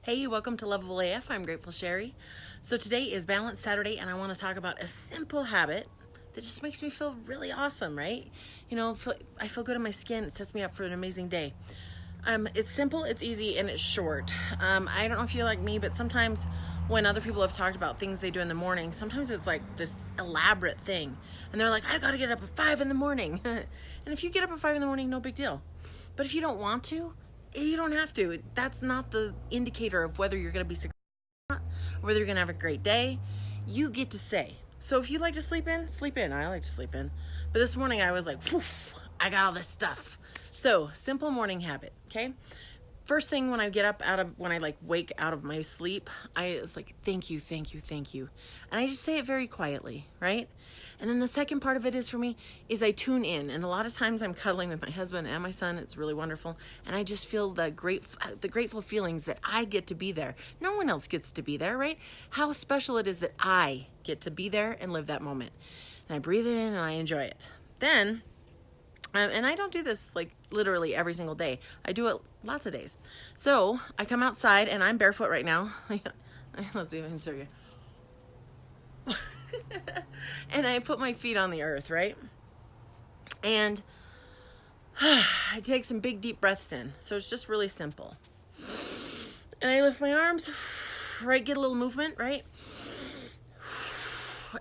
Hey, welcome to Loveable AF. I'm Grateful Sherry. So today is Balance Saturday, and I want to talk about a simple habit that just makes me feel really awesome, right? You know, I feel good in my skin. It sets me up for an amazing day. It's simple, it's easy, and it's short. I don't know if you're like me, but sometimes when other people have talked about things they do in the morning, sometimes it's like this elaborate thing. And they're like, I gotta get up at 5 in the morning. And if you get up at 5 in the morning, no big deal. But if you don't want to, you don't have to. That's not the indicator of whether you're going to be successful or not, or whether you're going to have a great day. You get to say. So if you like to sleep in, sleep in. I like to sleep in. But this morning I was like, whew, I got all this stuff. So simple morning habit, okay? First thing when I get up when I like wake out of my sleep, I was like, thank you, thank you, thank you. And I just say it very quietly, right? And then the second part of it is for me is I tune in. And a lot of times I'm cuddling with my husband and my son. It's really wonderful. And I just feel the grateful feelings that I get to be there. No one else gets to be there, right? How special it is that I get to be there and live that moment. And I breathe it in and I enjoy it. Then, and I don't do this like literally every single day. I do it lots of days. So I come outside and I'm barefoot right now. Let's see if I can show you. And I put my feet on the earth, right? And I take some big deep breaths in. So it's just really simple. And I lift my arms, right? Get a little movement, right?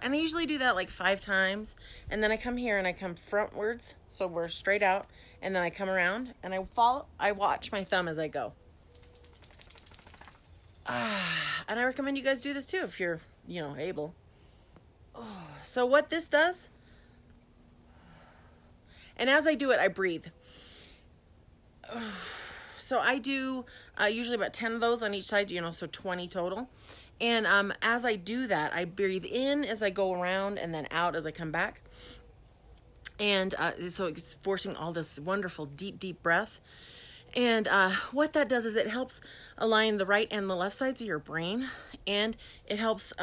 And I usually do that like 5 times. And then I come here and I come frontwards. So we're straight out. And then I come around and I watch my thumb as I go. And I recommend you guys do this too if you're, able. So what this does, and as I do it, I breathe. So I do usually about 10 of those on each side, so 20 total. And as I do that, I breathe in as I go around and then out as I come back. And so it's forcing all this wonderful deep, deep breath. And what that does is it helps align the right and the left sides of your brain. And it helps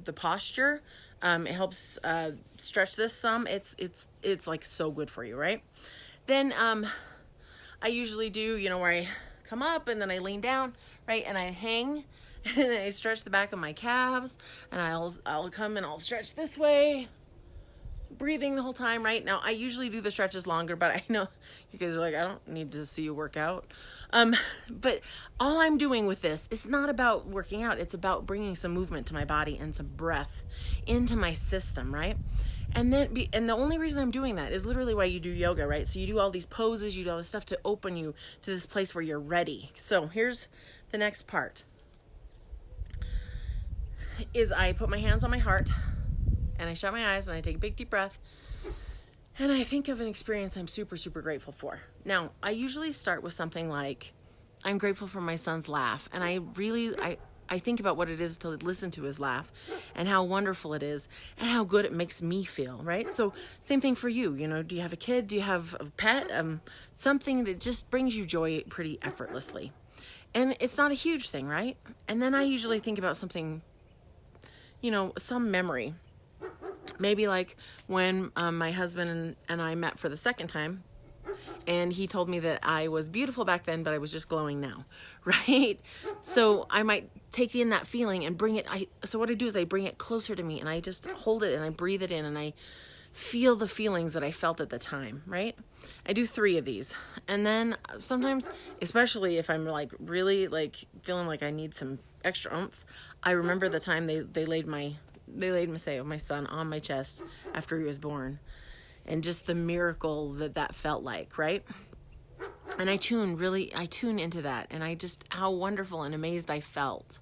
the posture. It helps stretch this some. It's like so good for you, right? Then I usually do, where I come up and then I lean down, right? And I hang and I stretch the back of my calves, and I'll come and I'll stretch this way, breathing the whole time, right? Now I usually do the stretches longer, but I know you guys are like, I don't need to see you work out. But all I'm doing with this is not about working out. It's about bringing some movement to my body and some breath into my system, right? And the only reason I'm doing that is literally why you do yoga, right? So you do all these poses, you do all this stuff to open you to this place where you're ready. So here's the next part. Is I put my hands on my heart and I shut my eyes and I take a big deep breath and I think of an experience I'm super, super grateful for. Now, I usually start with something like, I'm grateful for my son's laugh. And I think about what it is to listen to his laugh and how wonderful it is and how good it makes me feel, right? So same thing for you. Do you have a kid? Do you have a pet? Something that just brings you joy pretty effortlessly. And it's not a huge thing, right? And then I usually think about something, some memory. Maybe like when my husband and I met for the second time, and he told me that I was beautiful back then, but I was just glowing now, right? So I might take in that feeling and bring it. So what I do is I bring it closer to me, and I just hold it and I breathe it in, and I feel the feelings that I felt at the time, right? I do 3 of these. And then sometimes, especially if I'm like really like feeling like I need some extra oomph, I remember the time they laid my son on my chest after he was born, and just the miracle that felt like, right? And I tune into that, and I just, how wonderful and amazed I felt.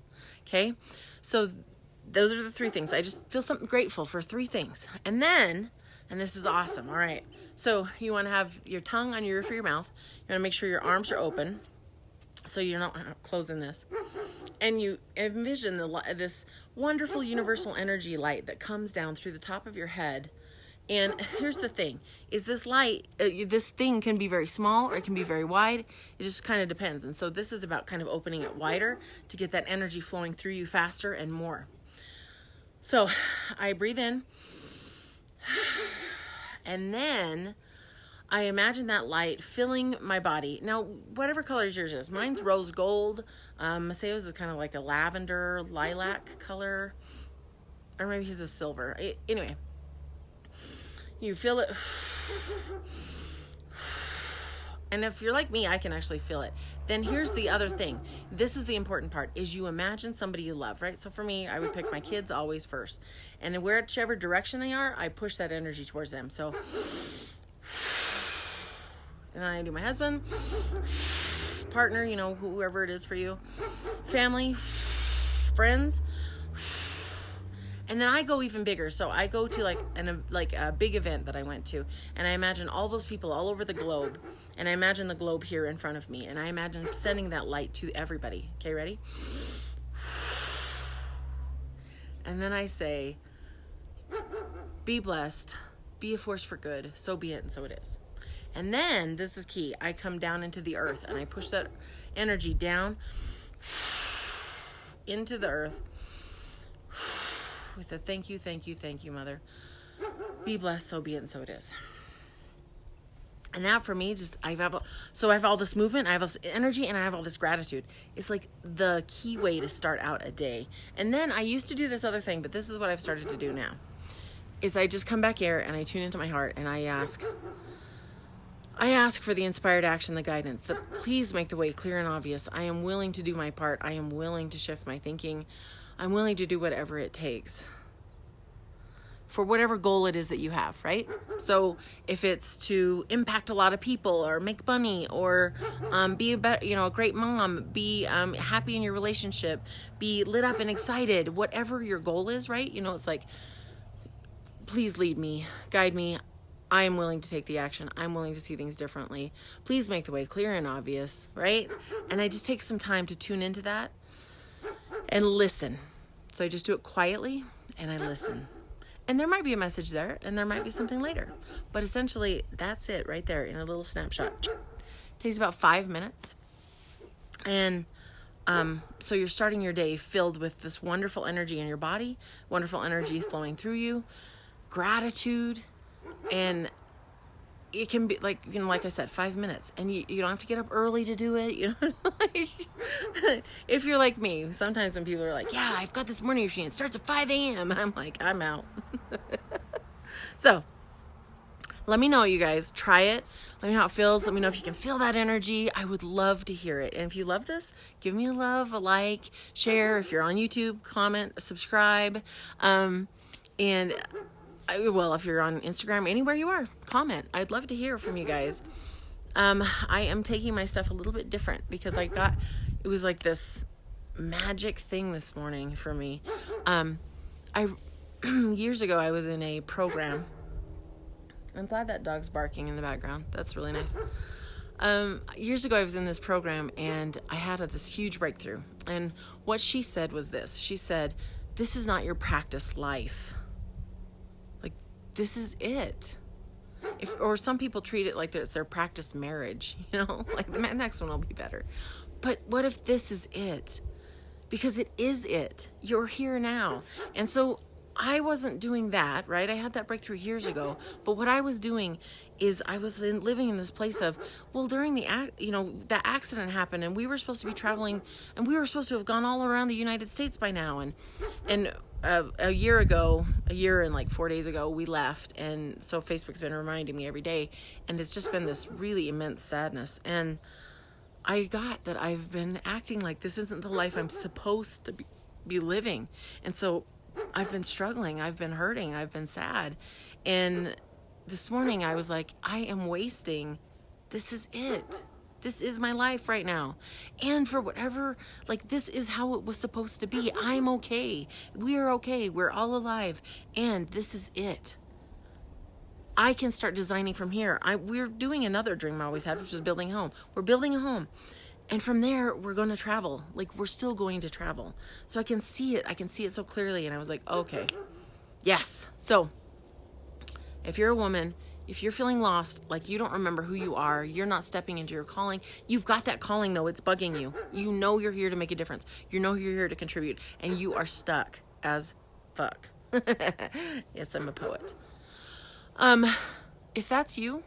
Okay. So those are the 3 things. I just feel something grateful for 3 things. And then, and this is awesome. All right. So you want to have your tongue on your roof of your mouth. You want to make sure your arms are open, so you're not closing this. And you envision this wonderful universal energy light that comes down through the top of your head. And here's the thing, is this light, this thing can be very small or it can be very wide. It just kind of depends. And so this is about kind of opening it wider to get that energy flowing through you faster and more. So I breathe in, and then I imagine that light filling my body. Now, whatever color yours is, mine's rose gold. Maceo's is kind of like a lavender, lilac color, or maybe he's a silver. Anyway, you feel it. And if you're like me, I can actually feel it. Then here's the other thing. This is the important part, is you imagine somebody you love, right? So for me, I would pick my kids always first. And whichever direction they are, I push that energy towards them. So, and then I do my husband, partner, you know, whoever it is for you, family, friends. And then I go even bigger. So I go to like a big event that I went to, and I imagine all those people all over the globe, and I imagine the globe here in front of me, and I imagine sending that light to everybody. Okay, ready? And then I say, be blessed, be a force for good, so be it, and so it is. And then, this is key, I come down into the earth, and I push that energy down into the earth with a thank you, thank you, thank you, Mother. Be blessed, so be it, and so it is. And that for me, I have all this movement, I have all this energy, and I have all this gratitude. It's like the key way to start out a day. And then I used to do this other thing, but this is what I've started to do now, is I just come back here and I tune into my heart and I ask for the inspired action, the guidance, that please make the way clear and obvious. I am willing to do my part. I am willing to shift my thinking. I'm willing to do whatever it takes for whatever goal it is that you have, right? So if it's to impact a lot of people or make money or be a better, a great mom, be happy in your relationship, be lit up and excited, whatever your goal is, right? It's like, please lead me, guide me. I am willing to take the action. I'm willing to see things differently. Please make the way clear and obvious, right? And I just take some time to tune into that and listen. So I just do it quietly and I listen. And there might be a message there and there might be something later. But essentially, that's it right there in a little snapshot. It takes about 5 minutes. And so you're starting your day filled with this wonderful energy in your body, wonderful energy flowing through you, gratitude, and it can be like, like I said, 5 minutes, and you don't have to get up early to do it. If you're like me, sometimes when people are like, yeah, I've got this morning routine, it starts at 5 a.m. I'm like, I'm out. So let me know, you guys, try it. Let me know how it feels. Let me know if you can feel that energy. I would love to hear it. And if you love this, give me a love, a like, share. If you're on YouTube, comment, subscribe. If you're on Instagram, anywhere you are, comment. I'd love to hear from you guys. I am taking my stuff a little bit different because it was like this magic thing this morning for me. Years ago, I was in a program. I'm glad that dog's barking in the background. That's really nice. Years ago, I was in this program and I had this huge breakthrough. And what she said was this. She said, this is not your practice life. This is it. Or some people treat it like it's their practice marriage, like the next one will be better. But what if this is it? Because it is it. You're here now. And so I wasn't doing that, right? I had that breakthrough years ago. But what I was doing is I was living in this place of, during that accident happened and we were supposed to be traveling and we were supposed to have gone all around the United States by now. And a year and like 4 days ago, we left. And so Facebook's been reminding me every day. And it's just been this really immense sadness. And I got that I've been acting like this isn't the life I'm supposed to be living. And so I've been struggling. I've been hurting. I've been sad. And this morning I was like, I am wasting. This is it. This is my life right now. And for whatever, this is how it was supposed to be. I'm okay. We're okay. We're all alive. And this is it. I can start designing from here. We're doing another dream I always had, which is building a home. We're building a home. And from there, we're going to travel. We're still going to travel. So I can see it. I can see it so clearly. And I was like, okay, yes. So if you're a woman, if you're feeling lost, like you don't remember who you are, you're not stepping into your calling, you've got that calling though, it's bugging you. You know you're here to make a difference. You know you're here to contribute, and you are stuck as fuck. Yes, I'm a poet. If that's you,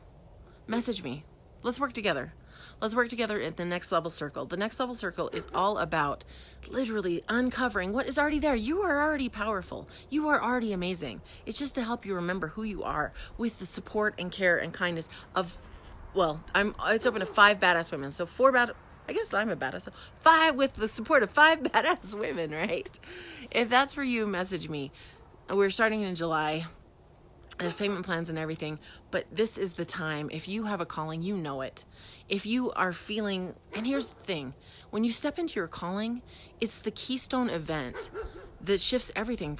message me. Let's work together. Let's work together at the Next Level Circle. The Next Level Circle is all about literally uncovering what is already there. You are already powerful. You are already amazing. It's just to help you remember who you are with the support and care and kindness of, well, it's open to 5 badass women. So 4 I guess I'm a badass. So 5 with the support of 5 badass women, right? If that's for you, message me. We're starting in July. There's payment plans and everything, but this is the time. If you have a calling, you know it. If you are feeling, and here's the thing, when you step into your calling, it's the keystone event that shifts everything.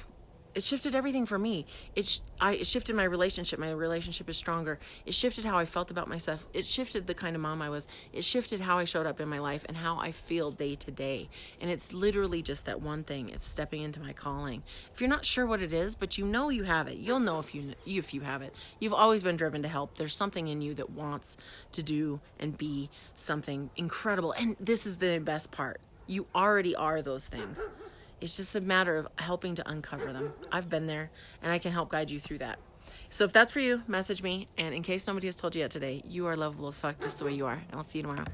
It shifted everything for me. It shifted my relationship. My relationship is stronger. It shifted how I felt about myself. It shifted the kind of mom I was. It shifted how I showed up in my life and how I feel day to day. And it's literally just that one thing. It's stepping into my calling. If you're not sure what it is, but you know you have it, you'll know if you have it. You've always been driven to help. There's something in you that wants to do and be something incredible. And this is the best part. You already are those things. It's just a matter of helping to uncover them. I've been there, and I can help guide you through that. So if that's for you, message me. And in case nobody has told you yet today, you are lovable as fuck just the way you are. And I'll see you tomorrow.